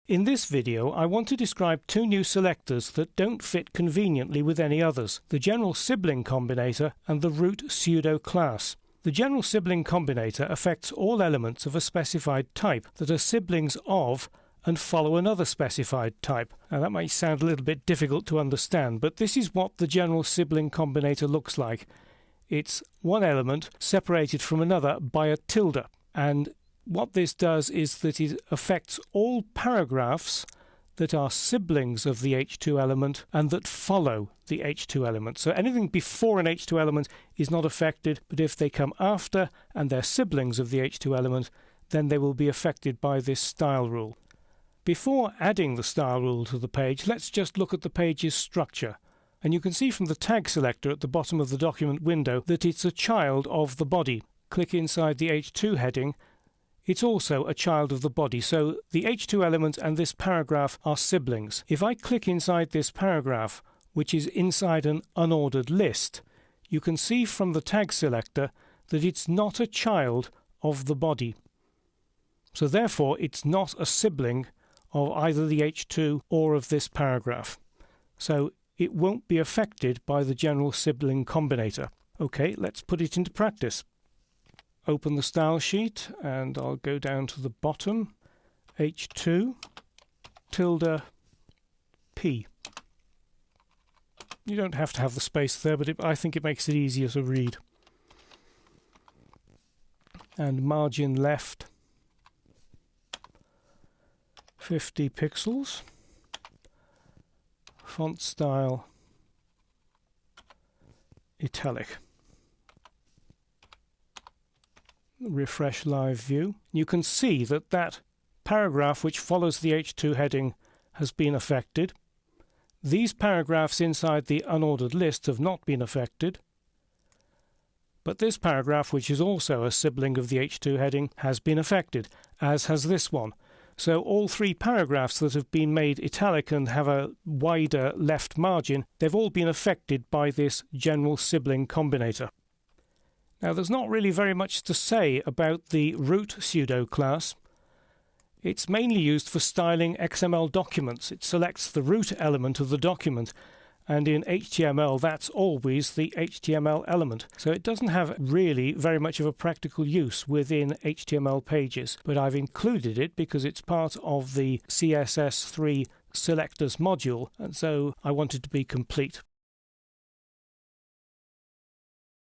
In this video, I want to describe two new selectors that don't fit conveniently with any others, the general sibling combinator and the root pseudo class. The general sibling combinator affects all elements of a specified type that are siblings of and follow another specified type. Now that might sound a little bit difficult to understand, but this is what the general sibling combinator looks like. It's one element separated from another by a tilde, and what this does is that it affects all paragraphs that are siblings of the H2 element and that follow the H2 element. So anything before an H2 element is not affected, but if they come after and they're siblings of the H2 element, then they will be affected by this style rule. Before adding the style rule to the page, let's just look at the page's structure. And you can see from the tag selector at the bottom of the document window that it's a child of the body. Click inside the H2 heading. It's also a child of the body, so the H2 element and this paragraph are siblings. If I click inside this paragraph, which is inside an unordered list, you can see from the tag selector that it's not a child of the body. So therefore, it's not a sibling of either the H2 or of this paragraph. So it won't be affected by the general sibling combinator. Okay, let's put it into practice. Open the style sheet and I'll go down to the bottom, H2 tilde P. You don't have to have the space there, but I think it makes it easier to read. And margin left 50 pixels. Font style italic. Refresh live view. You can see that that paragraph which follows the H2 heading has been affected. These paragraphs inside the unordered list have not been affected. But this paragraph, which is also a sibling of the H2 heading, has been affected, as has this one. So all three paragraphs that have been made italic and have a wider left margin, they've all been affected by this general sibling combinator. Now there's not really very much to say about the root pseudo class. It's mainly used for styling XML documents. It selects the root element of the document, and in HTML that's always the HTML element. So it doesn't have really very much of a practical use within HTML pages, but I've included it because it's part of the CSS3 selectors module, and so I want it to be complete.